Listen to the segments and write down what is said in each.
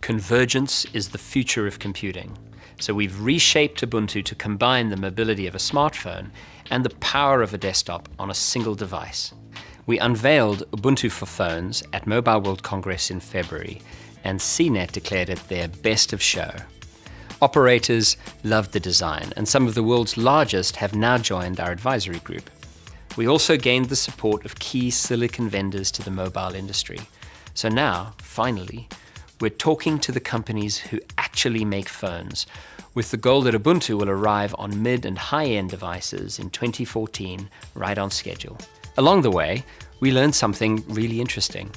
Convergence is the future of computing. So we've reshaped Ubuntu to combine the mobility of a smartphone and the power of a desktop on a single device. We unveiled Ubuntu for phones at Mobile World Congress in February, and CNET declared it their best of show. Operators loved the design, and some of the world's largest have now joined our advisory group. We also gained the support of key silicon vendors to the mobile industry. So now, finally, we're talking to the companies who actually make phones, with the goal that Ubuntu will arrive on mid and high-end devices in 2014, right on schedule. Along the way, we learned something really interesting.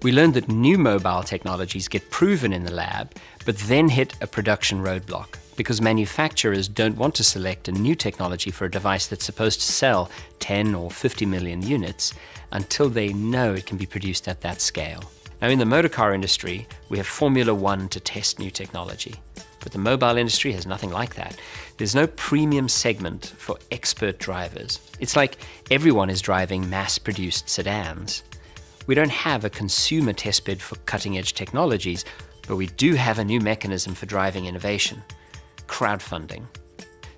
We learned that new mobile technologies get proven in the lab, but then hit a production roadblock, because manufacturers don't want to select a new technology for a device that's supposed to sell 10 or 50 million units until they know it can be produced at that scale. Now, in the motorcar industry, we have Formula One to test new technology. But the mobile industry has nothing like that. There's no premium segment for expert drivers. It's like everyone is driving mass-produced sedans. We don't have a consumer testbed for cutting-edge technologies, but we do have a new mechanism for driving innovation: crowdfunding.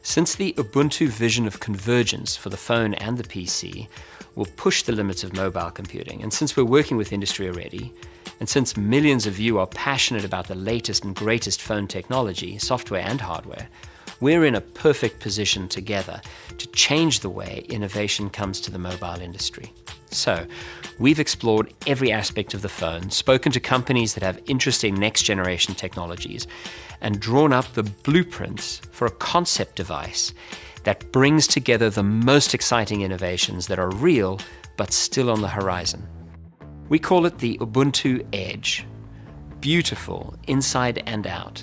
Since the Ubuntu vision of convergence for the phone and the PC will push the limits of mobile computing, and since we're working with industry already, and since millions of you are passionate about the latest and greatest phone technology, software and hardware, we're in a perfect position together to change the way innovation comes to the mobile industry. So, we've explored every aspect of the phone, spoken to companies that have interesting next-generation technologies, and drawn up the blueprints for a concept device that brings together the most exciting innovations that are real but still on the horizon. We call it the Ubuntu Edge. Beautiful inside and out.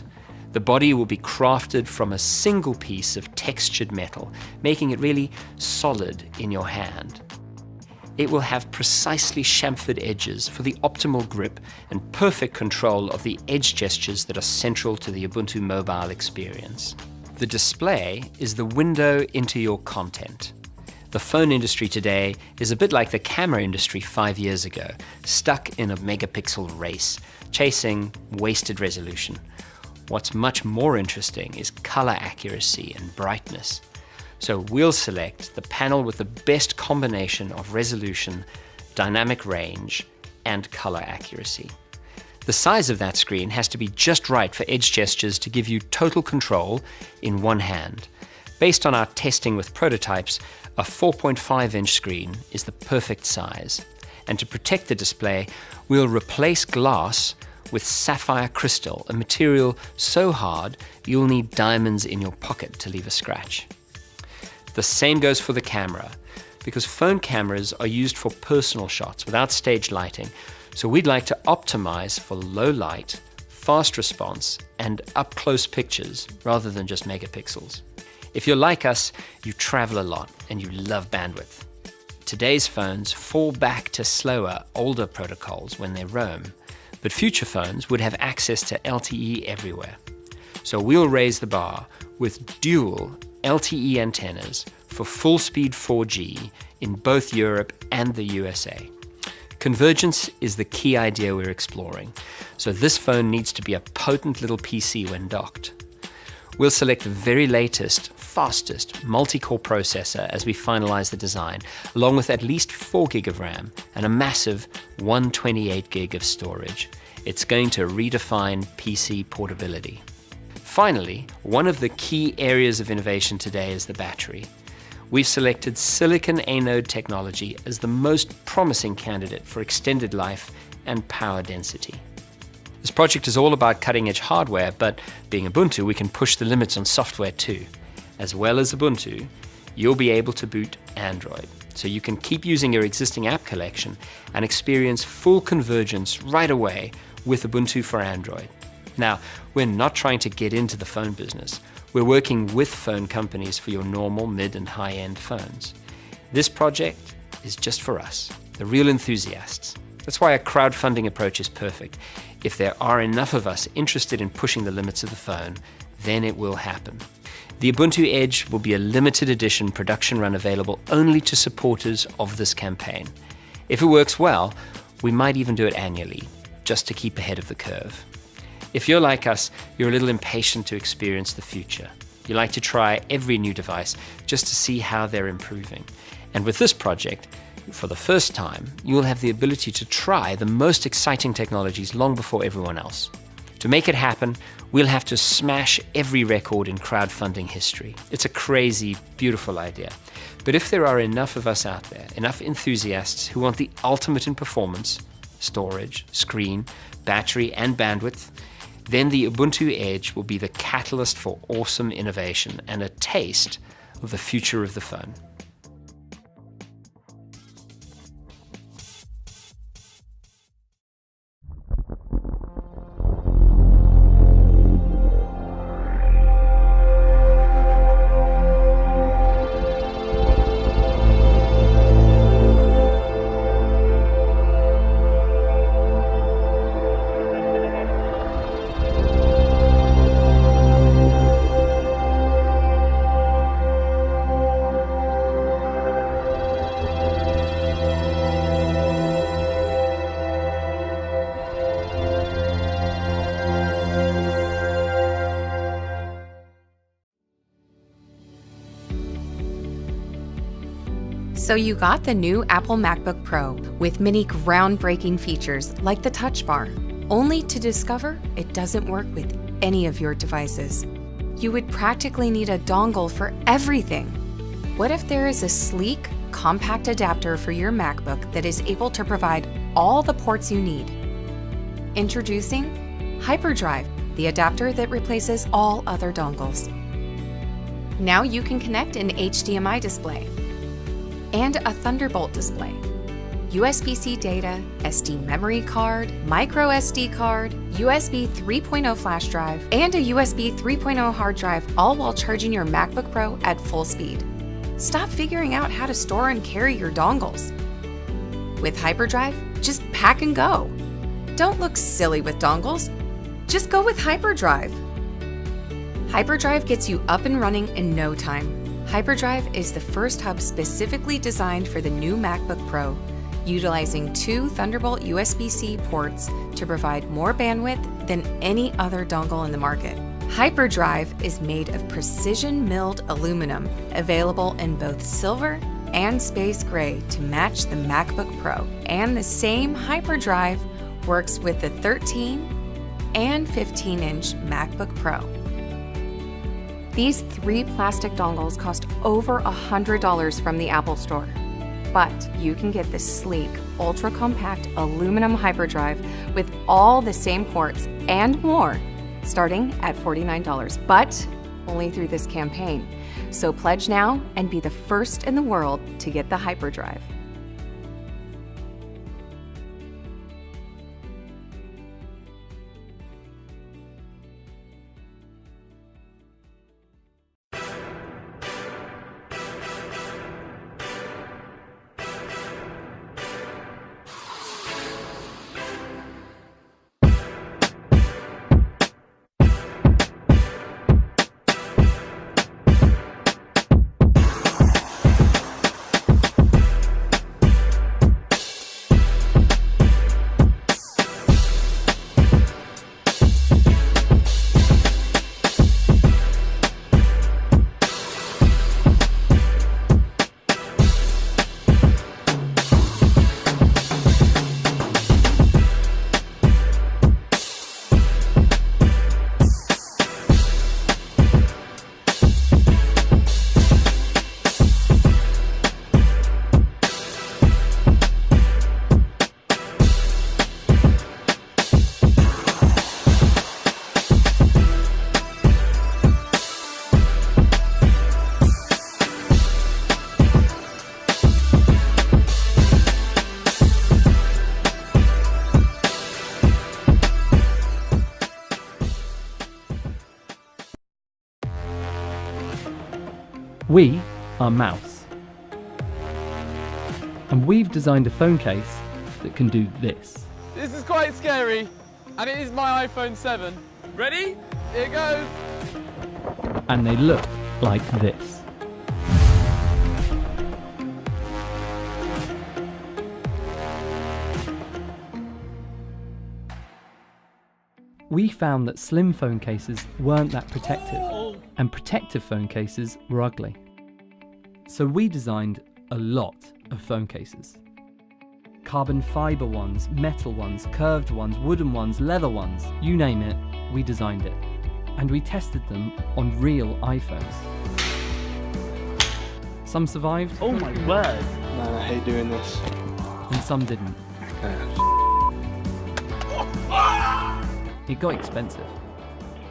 The body will be crafted from a single piece of textured metal, making it really solid in your hand. It will have precisely chamfered edges for the optimal grip and perfect control of the edge gestures that are central to the Ubuntu mobile experience. The display is the window into your content. The phone industry today is a bit like the camera industry 5 years ago, stuck in a megapixel race, chasing wasted resolution. What's much more interesting is color accuracy and brightness. So we'll select the panel with the best combination of resolution, dynamic range, and color accuracy. The size of that screen has to be just right for edge gestures to give you total control in one hand. Based on our testing with prototypes, a 4.5-inch screen is the perfect size. And to protect the display, we'll replace glass with sapphire crystal, a material so hard you'll need diamonds in your pocket to leave a scratch. The same goes for the camera, because phone cameras are used for personal shots without stage lighting, so we'd like to optimize for low light, fast response, and up-close pictures rather than just megapixels. If you're like us, you travel a lot and you love bandwidth. Today's phones fall back to slower, older protocols when they roam, but future phones would have access to LTE everywhere. So we'll raise the bar with dual LTE antennas for full-speed 4G in both Europe and the USA. Convergence is the key idea we're exploring, so this phone needs to be a potent little PC when docked. We'll select the very latest, fastest multi-core processor as we finalize the design, along with at least 4 GB of RAM and a massive 128 GB of storage. It's going to redefine PC portability. Finally, one of the key areas of innovation today is the battery. We've selected silicon anode technology as the most promising candidate for extended life and power density. This project is all about cutting-edge hardware, but being Ubuntu, we can push the limits on software too. As well as Ubuntu, you'll be able to boot Android, so you can keep using your existing app collection and experience full convergence right away with Ubuntu for Android. Now, we're not trying to get into the phone business. We're working with phone companies for your normal, mid and high-end phones. This project is just for us, the real enthusiasts. That's why a crowdfunding approach is perfect. If there are enough of us interested in pushing the limits of the phone, then it will happen. The Ubuntu Edge will be a limited edition production run available only to supporters of this campaign. If it works well, we might even do it annually, just to keep ahead of the curve. If you're like us, you're a little impatient to experience the future. You like to try every new device just to see how they're improving. And with this project, for the first time, you'll have the ability to try the most exciting technologies long before everyone else. To make it happen, we'll have to smash every record in crowdfunding history. It's a crazy, beautiful idea. But if there are enough of us out there, enough enthusiasts who want the ultimate in performance, storage, screen, battery, and bandwidth, then the Ubuntu Edge will be the catalyst for awesome innovation and a taste of the future of the phone. So you got the new Apple MacBook Pro with many groundbreaking features like the Touch Bar, only to discover it doesn't work with any of your devices. You would practically need a dongle for everything. What if there is a sleek, compact adapter for your MacBook that is able to provide all the ports you need? Introducing Hyperdrive, the adapter that replaces all other dongles. Now you can connect an HDMI display and a Thunderbolt display, USB-C data, SD memory card, micro SD card, USB 3.0 flash drive, and a USB 3.0 hard drive, all while charging your MacBook Pro at full speed. Stop figuring out how to store and carry your dongles. With Hyperdrive, just pack and go. Don't look silly with dongles. Just go with Hyperdrive. Hyperdrive gets you up and running in no time. Hyperdrive is the first hub specifically designed for the new MacBook Pro, utilizing 2 Thunderbolt USB-C ports to provide more bandwidth than any other dongle in the market. Hyperdrive is made of precision-milled aluminum, available in both silver and space gray to match the MacBook Pro. And the same Hyperdrive works with the 13 and 15-inch MacBook Pro. These 3 plastic dongles cost over $100 from the Apple Store. But you can get this sleek, ultra-compact aluminum Hyperdrive with all the same ports and more, starting at $49, but only through this campaign. So pledge now and be the first in the world to get the Hyperdrive. We are Mouse, and we've designed a phone case that can do this. This is quite scary, and it is my iPhone 7. Ready? Here goes. And they look like this. We found that slim phone cases weren't that protective, and protective phone cases were ugly. So we designed a lot of phone cases. Carbon fibre ones, metal ones, curved ones, wooden ones, leather ones, you name it, we designed it. And we tested them on real iPhones. Some survived. Oh my word! Man, I hate doing this. And some didn't. It got expensive.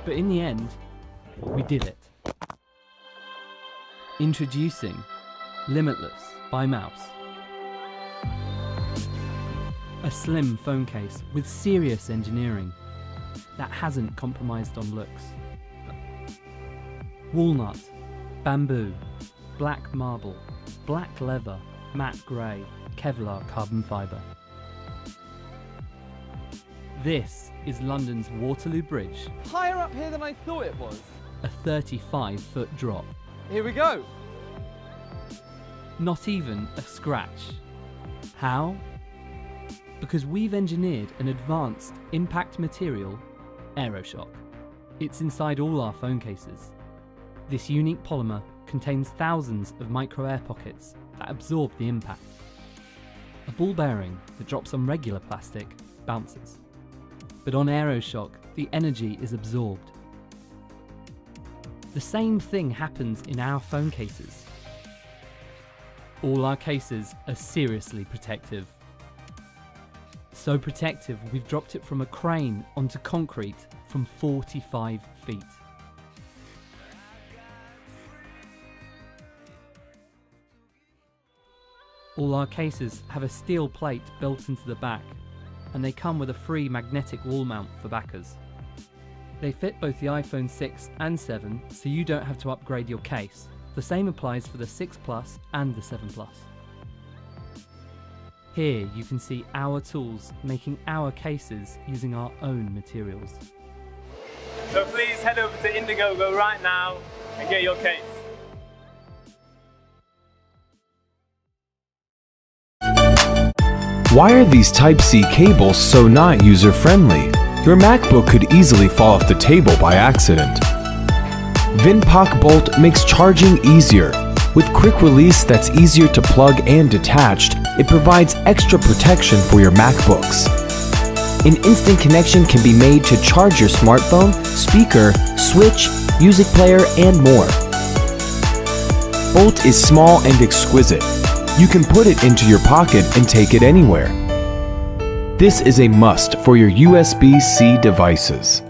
But in the end, we did it. Introducing Limitless by Mouse. A slim phone case with serious engineering that hasn't compromised on looks. Walnut, bamboo, black marble, black leather, matte grey, Kevlar carbon fibre. This is London's Waterloo Bridge, Higher up here than I thought it was. a 35-foot drop. Here we go. Not even a scratch. How? Because we've engineered an advanced impact material, AeroShock. It's inside all our phone cases. This unique polymer contains thousands of micro air pockets that absorb the impact. A ball bearing that drops on regular plastic bounces. But on AeroShock, the energy is absorbed. The same thing happens in our phone cases. All our cases are seriously protective. So protective, we've dropped it from a crane onto concrete from 45 feet. All our cases have a steel plate built into the back, and they come with a free magnetic wall mount for backers. They fit both the iPhone 6 and 7, so you don't have to upgrade your case. The same applies for the 6 Plus and the 7 Plus. Here you can see our tools making our cases using our own materials. So please head over to Indiegogo right now and get your case. Why are these Type-C cables so not user-friendly? Your MacBook could easily fall off the table by accident. VinPoc Bolt makes charging easier. With quick release that's easier to plug and detached, it provides extra protection for your MacBooks. An instant connection can be made to charge your smartphone, speaker, switch, music player, and more. Bolt is small and exquisite. You can put it into your pocket and take it anywhere. This is a must for your USB-C devices.